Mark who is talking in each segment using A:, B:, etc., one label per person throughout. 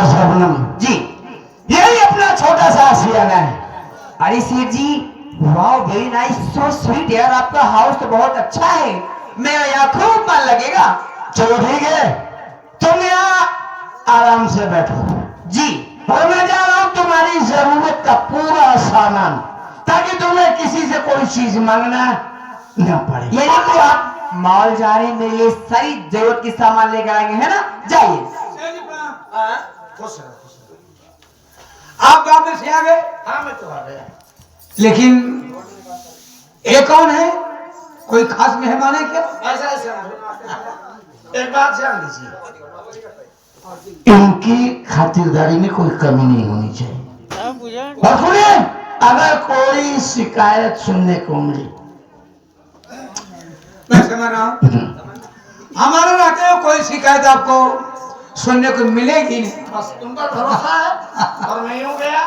A: शबनम
B: जी।
A: यही अपना छोटा सा आशियाना है।
B: अरे Seth ji, wow very nice, so sweet यार, आपका हाउस तो बहुत अच्छा है, मेरा यहाँ खूब मन लगेगा।
A: चलो ठीक है, तुम यहाँ आराम से बैठो
B: जी।
A: और मैं जा रहा हूँ तुम्हारी जरूरत का पूरा सामान, ताकि तुम्हें किसी से कोई चीज मांगना न पड़े।
B: यानी कि आप मॉल जा रहे हैं, मेरे लिए सारी जरूरत की सामान लेकर आएंगे, है ना? जाइए।
C: आप गांव में से आ गए?
A: हाँ मैं तो आ गया।
C: लेकिन ये कौन है? कोई खास मेहमान है क्या?
A: ऐसा एक बात ध्यान दीजिए, इनकी खातिरदारी में कोई कमी नहीं होनी चाहिए। और सुनिए, अगर कोई शिकायत सुनने को मिली,
C: मैं समझ रहा हूँ, हमारे रहते हुए कोई शिकायत आपको सुनने को मिलेगी नहीं।
A: बस तुम पर भरोसा है और मैं हो गया,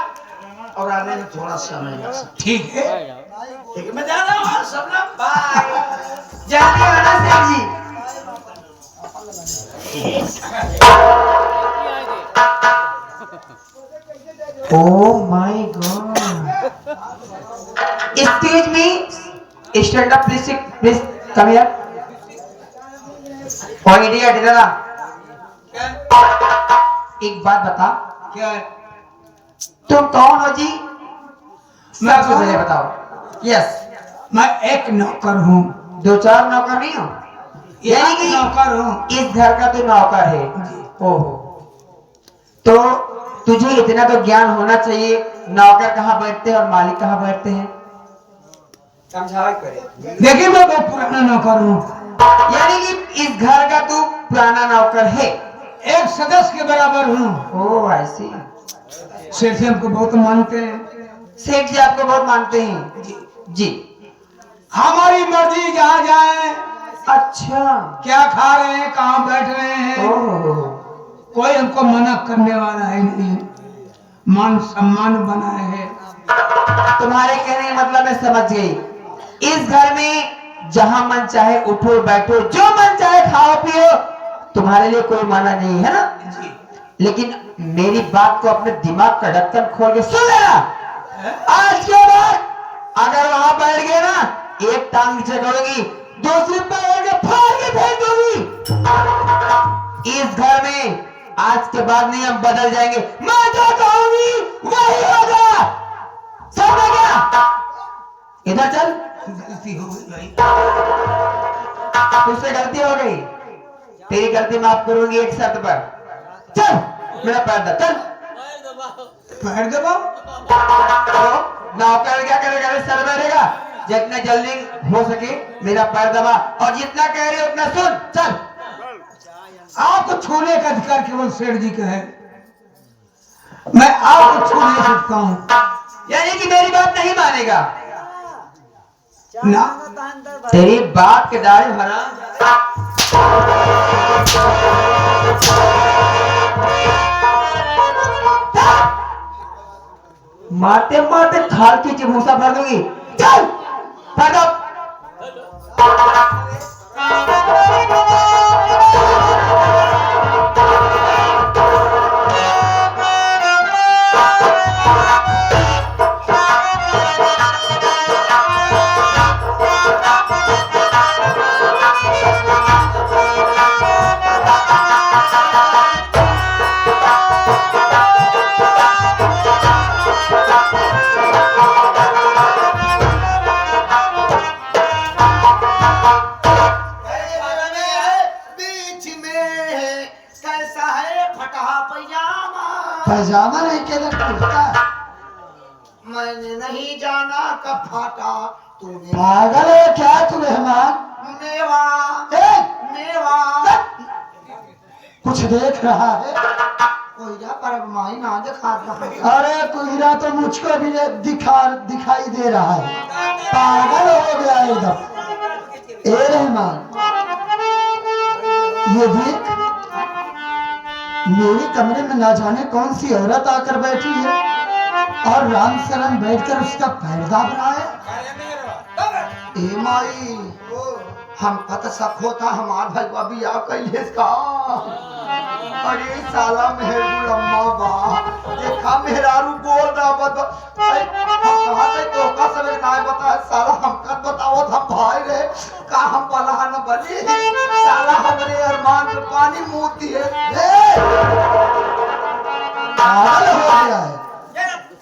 A: और आने में थोड़ा समय लग सकता
C: ठीक है,
A: है। ठीक है, मैं जा रहा हूँ शबनम, बाय।
B: जल्दी आना Seth ji. Oh my God, excuse me, stand up please, please come here. ओए इडियट, इधर आ। एक बात बता,
C: क्या है?
B: तुम कौन हो जी?
C: मैं
B: सबसे
C: कौन?
B: पहले बताओ। यस।
C: मैं एक नौकर हूँ।
B: दो चार नौकर नहीं हो? यानी कि
C: नौकर हूँ।
B: इस घर का तो नौकर है। ओहो, तो तुझे इतना तो ज्ञान होना चाहिए, नौकर कहाँ बैठते हैं और मालिक कहाँ बैठते हैं।
C: समझावा करे। देखिए मैं बहुत पुराना नौकर हूँ।
B: यानी कि इस घर का तू पुराना नौकर है।
C: एक सदस्य के बराबर हूँ।
B: ओह आई सी।
C: सेठ जी हमको बहुत मानते हैं।
B: सेठ जी आपको बहुत मानते हैं। जी।
C: हमारी मर्जी जहाँ जाए,
B: अच्छा।
C: क्या खा रहे हैं, कहाँ बैठ रहे हैं,
B: ओह,
C: कोई हमको मना करने वाला है नहीं। मान सम्मान बना है।
B: तुम्हारे कहने का मतलब मैं समझ गई। इस घर में जहां मन चाहे उठो बैठो, जो मन चाहे खाओ पियो, तुम्हारे लिए कोई मना नहीं है ना? लेकिन मेरी बात को अपने दिमाग का ढक्कन खोल के सुन लेना। आज के बाद अगर वहां बैठ गए ना, एक टांग नीचे करोगी, दूसरी पैर के फाड़ के फेंक दोगी। इस घर में आज के बाद नियम बदल जाएंगे, मैं जो कहूंगी वही होगा, समझ गया? इधर चल।
C: गलती हो गई भाई।
B: तुझसे गलती हो गई, तेरी गलती माफ करूंगी एक शर्त पर। चल मेरा पैर दबा, चल।
C: पैर दबाओ।
B: तो नौकर क्या करेगा? सर बैठेगा। जितना जल्दी हो सके मेरा पैर दबा, और जितना कह रही उतना सुन। चल।
C: आपको छूने का अधिकार केवल सेठ जी का है। मैं आपको छू नहीं सकता हूँ।
B: यानी कि मेरी बात नहीं मानेगा
C: ना,
B: तेरी बात के दाढ़ी भरा। मारते मारते खाल की चिमूसा भर दूंगी। चल भर दो।
A: पैजामा नहीं के लिए कुर्ता।
D: मैंने नहीं जाना कब फाटा तूने
A: पागल है क्या तू रहमान?
D: मेवा
A: ए,
D: मेवा
A: कुछ देख रहा है?
D: कोयरा पर माई ना दिखा रहा है।
A: अरे कुहरा तो मुझको भी दिखाई दे रहा है। पागल हो गया एकदम। ए रहमान, ये देख, मेरे कमरे में ना जाने कौन सी औरत आकर बैठी है और राम शरण बैठकर उसका पैर दाब रहा है।
D: ए माई हम पत सखो था हमार भाई अभी आ कैले का
A: अरे साला मेहर गुलम्मा बा देखा मेहरारू बोल रहा बत हम कहा थे तो का समय ना बता साला हमका बताओ हम भाई रे का हम वाला न बनी साला हमरे अरमान पे पानी मुंह दिए पागल हो गया है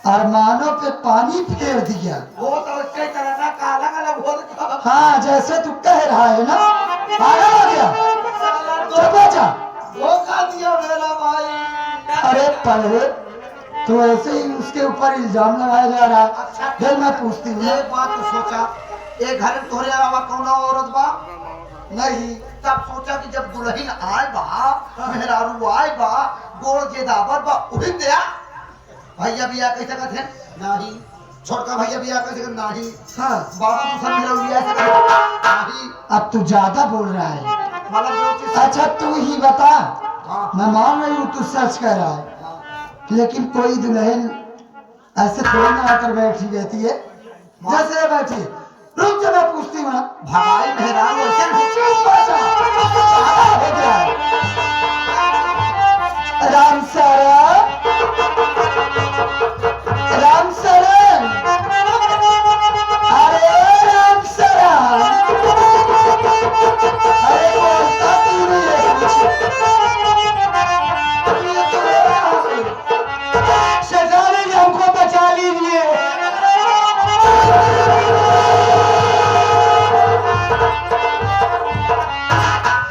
A: अरमानों पे पानी फेर दिया
D: वो तो उसके तरह ना काला काला बोल
A: हाँ जैसे तू कह रहा है ना पागल हो गया चुप हो जा
D: धोखा दिया मेरा भाई।
A: अरे पहले तो ऐसे ही उसके ऊपर इल्जाम लगाया जा रहा है फिर मैं पूछती हूँ
D: एक बात तो सोचा एक घर में तोरे अलावा कौन औरत बा
A: नहीं
D: तब सोचा कि जब दुल्हन आए बा मेहरारू आए बा गोड़ जे दाबर बा उही दिया भैया बिया कैसे कहते नहीं छोटका भैया बिया कैसे कहते नहीं
A: हाँ
D: बाबा तू सब मेरा बिया कैसे कहते नहीं
A: अब तू ज्यादा बोल रहा है
D: मतलब जो चीज
A: अच्छा तू ही बता
D: हाँ
A: मैं मान रही हूँ तू सच कह रहा है लेकिन कोई दुल्हन ऐसे थोड़ी ना आकर बैठी रहती है जैसे बैठी रुक जा मैं पूछती हूँ ना
D: भगाई मेहरारू ऐसे नहीं।
A: चुप हो जा। हो गया है। राम सरन राम सरन अरे राम सरन अरे बोलता क्यों नहीं है शहजादे जी हमको बचा लीजिए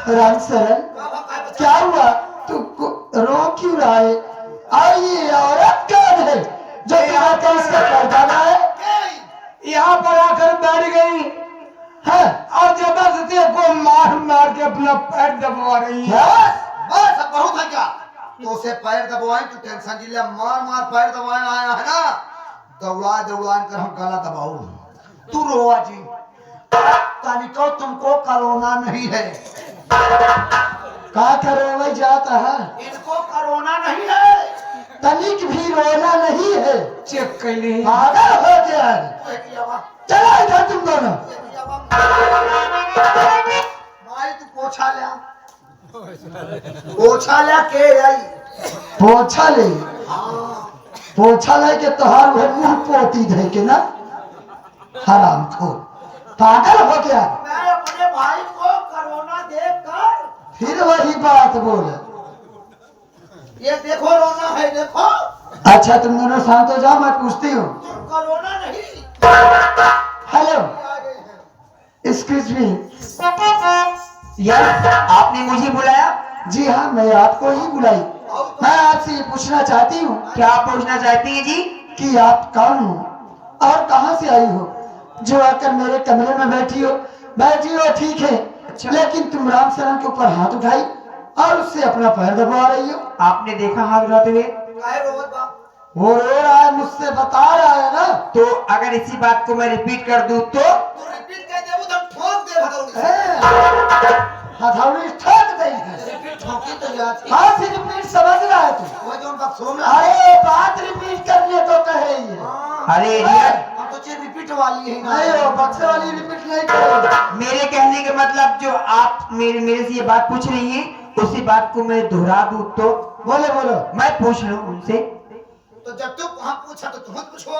A: राम सरन क्या हुआ तू रो क्यों रहा है आइए औरत कौन है जो यहाँ का इसका पर्दा है
C: यहाँ पर आकर बैठ गई
A: है
C: और जबरदस्ती को मार मार के अपना पैर दबवा रही है।
D: बस अब बहुत है क्या तो उसे पैर दबाए तू टेंशन जिले मार मार पैर दबाए आया है ना दौड़ा दौड़ा कर हम गला दबाऊ तू रोआ जी तानिको तुमको कोरोना नहीं है
A: का करो वही जाता है
D: इनको कोरोना नहीं है
A: तनिक भी रोना नहीं है
C: चेक कर ली
A: पागल हो गया है चला इधर तुम दोनों
D: माई तू पोछा लिया पोछा लिया के आई
A: पोछा ले पोछा ले के तोहार वो मुंह पोती दे के ना हराम खो पागल हो गया
D: मैं अपने भाई को कोरोना देखकर
A: फिर वही बात बोले
D: ये देखो रोना है देखो
A: अच्छा तुम दोनों शांत हो जाओ मैं पूछती हूँ
D: तुम कोरोना नहीं
A: हेलो
D: आ गए हैं
A: एक्सक्यूज मी
B: यस आपने मुझे बुलाया
A: जी हाँ मैं आपको ही बुलाई मैं आपसे ये पूछना चाहती हूँ
B: क्या आप पूछना चाहती हैं जी
A: कि आप कौन हो और कहाँ से आई हो जो आकर मेरे कमरे में बैठी हो ठीक है
B: अच्छा।
A: लेकिन तुम राम शरण के ऊपर हाथ उठाई और उससे अपना पैर दबा रही हो
B: आपने देखा हाथ उठाते हुए
D: काहे रोवत बा
A: वो रो रहा है मुझसे बता रहा है ना
B: तो अगर इसी बात को मैं रिपीट कर दूं तो
D: तू रिपीट कर देबो तो ठोक दे हथौड़ी से
A: हथौड़ी ठोक देगी
D: रिपीट ठोकी तो जाती
A: हाँ से रिपीट समझ रहा है तू
D: वो जो उनका सोम
A: अरे बात रिपीट करने को कह रही है
B: अरे इडियट,
D: हम तो चीज रिपीट वाली है
A: नहीं वो बक्से वाली रिपीट नहीं करेगी
B: मेरे कहने का मतलब जो आप मेरे से ये बात पूछ रही हैं उसी बात को मैं दोहरा दूं तो
A: बोलो बोलो
B: मैं पूछ लूं उनसे।
D: तो जब तू वहां पूछा तो तुम पूछो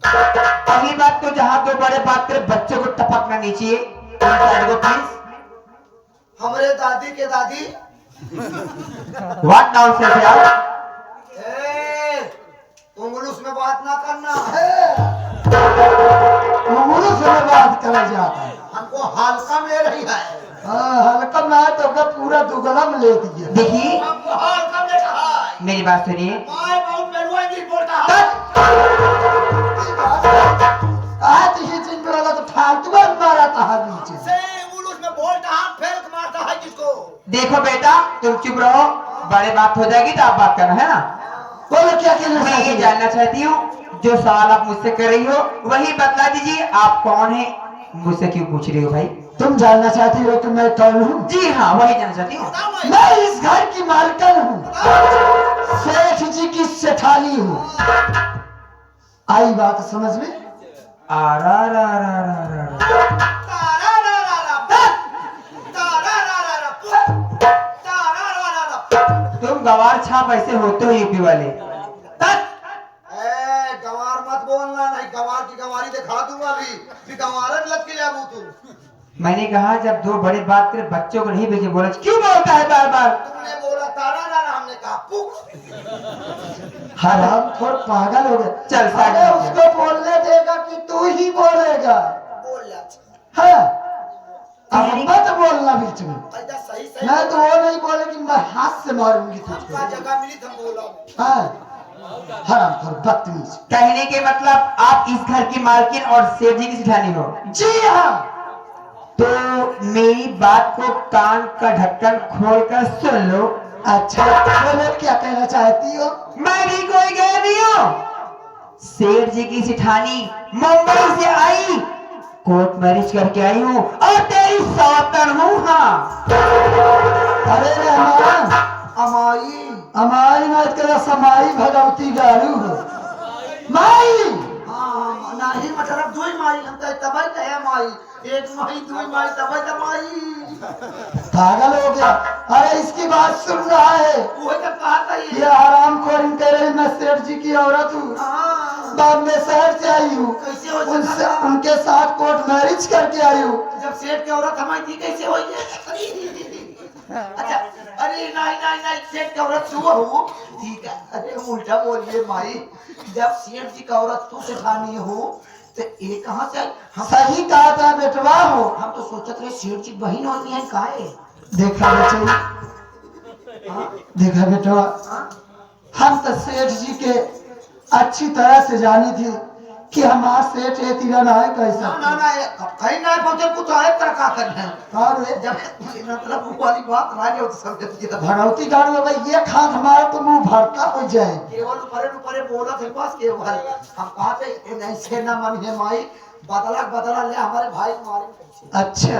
B: पहली बात तो जहाँ दो बड़े बात करे बच्चे को टपकना नहीं चाहिए प्लीज।
D: हमारे दादी के दादी
B: व्हाट नॉनसेंस यार।
D: ए इंग्लिश में बात ना करना
A: मुंह से बात करा जाता है
D: हमको हल्का में रही है
A: हल्का में तो का पूरा दुगला में ले दिया
B: देखिए
D: हमको हल्का में कहा है
B: मेरी बात सुनिए।
D: मैं बहुत पेरुआ इंग्लिश बोलता हूं
A: आज ही जिन वाला तो फालतू में मारा था नीचे
D: से इंग्लिश में बोलता हूं फेंक मारता है किसको
B: देखो बेटा तुम चुप रहो, बड़े बात हो जाएगी तो आप बात करना है ना।
A: बोलो क्या कहना
B: मैं ये
A: चाहती
B: जानना चाहती हूँ जो सवाल आप मुझसे कर रही हो वही बतला दीजिए, आप कौन है, मुझसे क्यों पूछ रही हो भाई।
A: तुम जानना चाहती हो कि मैं कौन हूँ?
B: जी हाँ वही जानना चाहती हूँ।
D: बताओ मैं
A: मैं इस घर की मालकन हूँ, सेठ जी की सेठानी हूँ। आई बात समझ में?
B: तारा रा रा रा रा रा।
D: तारा रा रा रा तारा रा रा रा तारा रा रा रा
B: तुम गवार छाप ऐसे होते हो यूपी वाले। तक
D: ए गंवार मत बोलना, नहीं गंवार की गंवारी दिखा दूंगा अभी, फिर गंवारक लग के जाबू तू।
B: मैंने कहा जब दो बड़े बात करे बच्चों को नहीं भेजे, बोला क्यों बोलता है बार बार?
D: तुमने बोला तारा ना, हमने कहा पुक।
A: हराम खोर पागल हो गए।
B: चल, साइड
A: अरे
B: में
A: उसको बोलने देगा कि तू ही बोलेगा?
D: बोल जा।
A: हाँ, अब मत बोलना बीच में।
D: ऐसा सही सही
A: मैं तो वो नहीं बोलेगी, मैं हाथ से मारूंगी तुझको।
D: हमका जगह मिली तो बोला।
A: हाँ, हराम खोर बदतमीज।
B: कहने के मतलब आप इस घर की मालकिन और सेठ जी की सिठानी हो?
A: जी हाँ।
B: तो मेरी बात को कान का ढक्कन खोलकर सुन लो।
A: अच्छा, बोलो क्या कहना चाहती हो?
B: मैं भी कोई गैर नहीं हूँ। सेठ जी की सिठानी मुंबई से आई, कोर्ट मैरिज करके आई हूँ और तेरी सौतन हूँ। हाँ,
A: अरे रहमान,
D: अमाई
A: हमारी मत करो, समाई भगवती गारू हो। माई
D: हाँ नहीं मतलब दुई माई हम कहे तबई कहे माई, एक माई दुई माई तबई त माई।
A: पागल हो गया। अरे इसकी बात सुन रहा है?
D: वो तो कहा था
A: ये हराम खोर कह रहे मैं सेठ जी की औरत हूँ,
D: हाँ
A: बाद में शहर से आई हूँ,
D: कैसे हो
A: उनसे
D: सकता?
A: उनके साथ कोर्ट मैरिज करके आई हूँ।
D: जब सेठ की औरत हमारी थी कैसे हो गई? अच्छा अरे नहीं नहीं नहीं सेठ की औरत तू हो, ठीक है। अरे उल्टा बोलिए माई, जब सेठ जी की औरत तू सिखानी हो तो ये कहाँ से आई?
A: सही कहा था बेटवा हो।
D: हम तो सोचत रहे सेठ जी बहन होती है काहे?
A: देखा बेटा,
D: हाँ?
A: देखा बेटवा,
D: हाँ?
A: हम तो सेठ जी के अच्छी तरह से जानी थी कि हमारा सेठ ये तीरा ना है कैसा।
D: ना ना ना ये कहीं ना पहुंचे कुछ आए तरह का करना है।
A: और वे
D: जब मतलब वो वाली बात ना हो तो समझ के
A: भगवती गाड़ में भाई ये खान हमारा तो मुंह भरता हो जाए।
D: केवल ऊपरे बोला थे बस केवल हम कहा थे नहीं से ना मन है माई, बदला ले हमारे भाई मारे कैसे।
A: अच्छा,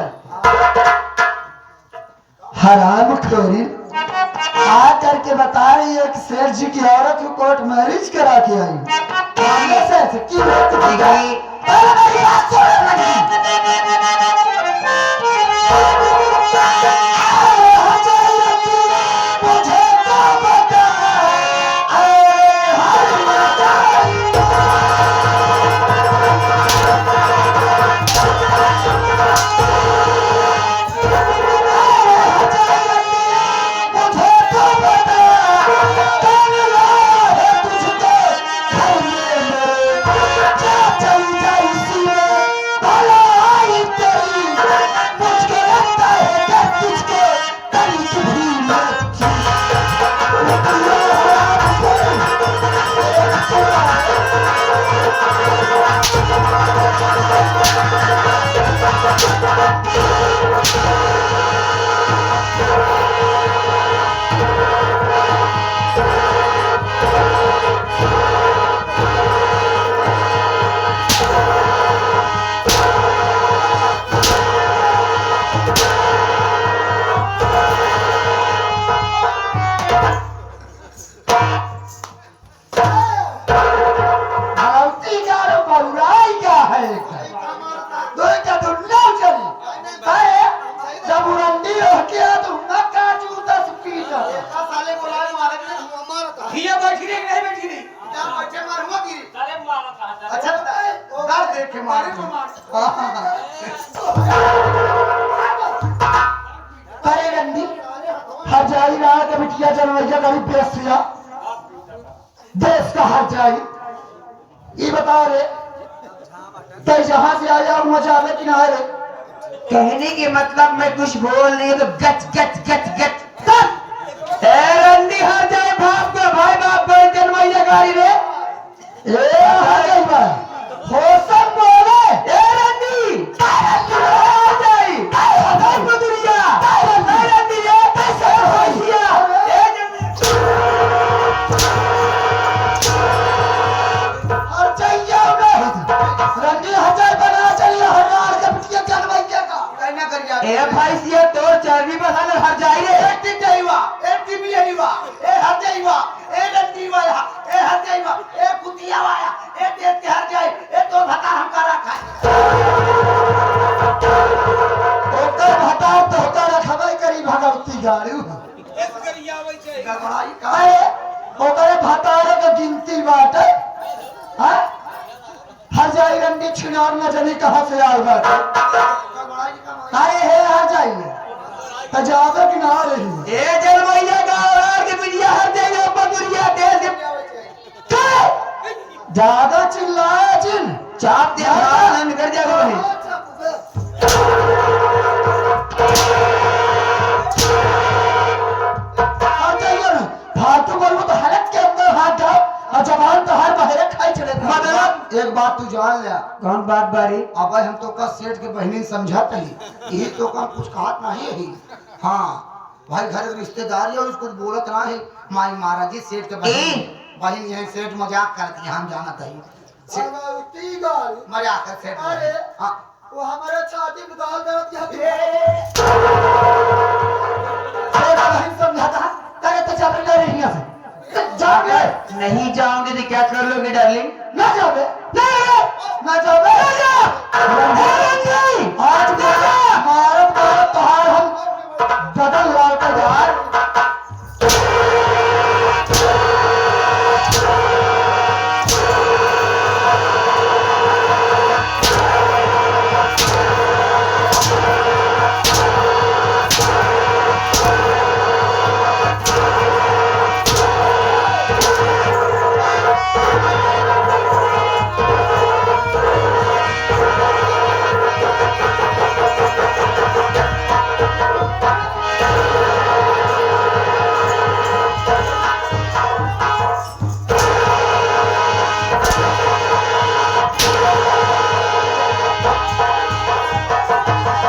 A: हराम खोरी आ करके बता रही है कि सेठ जी की औरत को कोर्ट मैरिज करा के आई। मामले से ऐसे की बात की गई? अरे मेरी बात सुनो मुझे तो बता, अरे रंडी हर जाई रहा है बिटिया जनवैया कभी बेसिया देश का हर जाई। ये बता रे तो जहां से आया वहां जावे कि ना रे?
B: कहने के मतलब मैं कुछ बोल नहीं तो गच गच गच गच रंडी हर जाए बाप को भाई बाप को जनवैया गाड़ी रे।
A: ए हर जाई बा हो सब बोले
B: ए रंडी हर जाई हर को दुनिया ए रंडी रे कैसे होशिया ए
A: हर जाइया रंडी हर जाई बना चलिए हर हार के बिटिया जनवैया का
D: कहना करिया
B: ए भाई सिया तोर चर्बी बसाने हर जाई रे एक दिन जाई
A: गड़बड़ाई का
C: अरे ओकरे भतारे के गिनती बाटे हाँ हर जाई रंडी छिनार न जाने कहाँ से आए बाटे
A: गड़बड़ाई का
C: अरे हे आ जाइए तो जावे कि ना रही
B: ए जलमैया गाँव के बिटिया हर जगह बदुरिया देश के
C: ज्यादा चिल्लाए जिन
B: चाप दे हां निकल जाएगा भाई
C: आ जाइए ना फालतू बोलूं तो हलक के अंदर हाथ डाल और जबान तो हर बहरे खाई चले
B: मतलब
A: एक बात तू जान लिया
B: कौन बात बारी
A: अब हम तो का सेठ के बहनी समझा तली यही तो का कुछ कहत नहीं है हाँ भाई घर के रिश्तेदार है कुछ बोलत ना है माई महाराज जी सेठ के बहन यही सेठ मजाक करती हम जानत है मजाक कर सेठ
C: अरे।
A: हाँ
C: वो हमारे छाती में दाल दर्द क्या समझाता करे तो चल रही है जाओगे
B: नहीं जाओगे तो क्या कर लोगे डार्लिंग
C: ना जाओगे ना जाओगे आज भारत भारत त्योहार हम बदल लाल का यार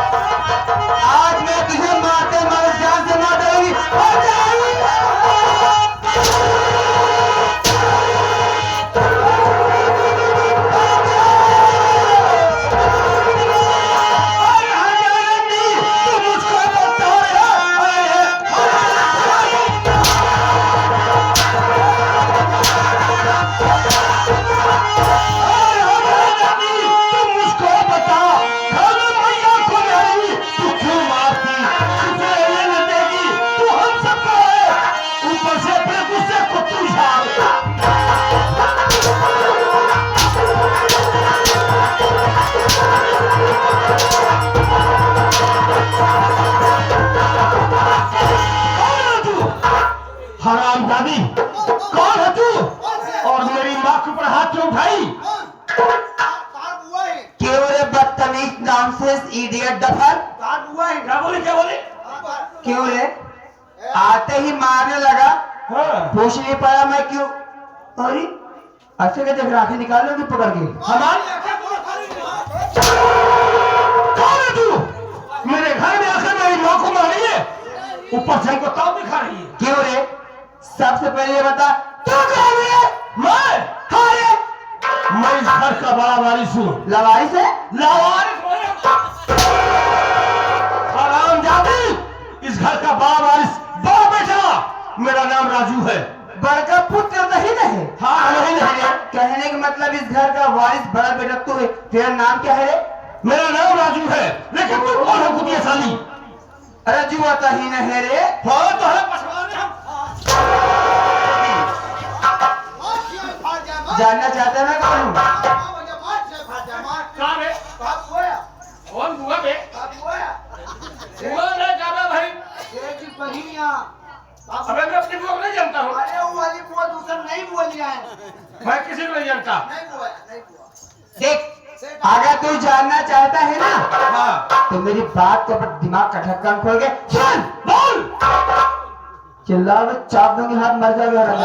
B: आज मैं तुझे मारते मार जान से मार दूंगी
C: हरामजादी कौन है तू और मेरी माँ के ऊपर हाथ क्यों उठाई
B: क्यों रे बदतमीज नाम से इडियट डफर
C: क्या बोले
B: क्यों रे आते ही मारने लगा
C: हाँ।
B: पूछ नहीं पाया मैं क्यों अरे अच्छे के देख राखी निकाल लोगी पकड़ के
C: कौन है तू मेरे घर में आकर मेरी माँ को मारी है ऊपर से हमको ताव दिखा रही है
B: क्यों रे सबसे पहले ये बता तू कौन है
C: मैं
B: हाँ रे
C: मैं इस घर का बड़ा वारिस हूँ
B: लवारी से
C: लावारिस हरामजादी इस घर का बड़ा वारिस बड़ा बेटा मेरा नाम राजू है
B: बड़का पुत्र नहीं रहे
C: हाँ नहीं है
B: कहने का मतलब इस घर का वारिस बड़ा बेटा तू है तेरा नाम क्या है रे
C: मेरा नाम राजू है लेकिन तू कौन है कुतिया साली
B: अरे जुआता ही न है रे
C: हाँ तो है पछवाने हम
B: जानना चाहता है मैं कौन हूँ
C: कहाँ बे कौन बुआ बे बुआ ना जाना भाई अबे मैं अपनी बुआ को नहीं जानता हूँ मैं किसी को नहीं जानता
B: देख अगर तू जानना चाहता है ना
C: हाँ
B: तो मेरी बात को दिमाग का ढक्कन खोल के सुन
C: बोल
B: चिल्ला चाप दूंगी हाथ मर जाएगा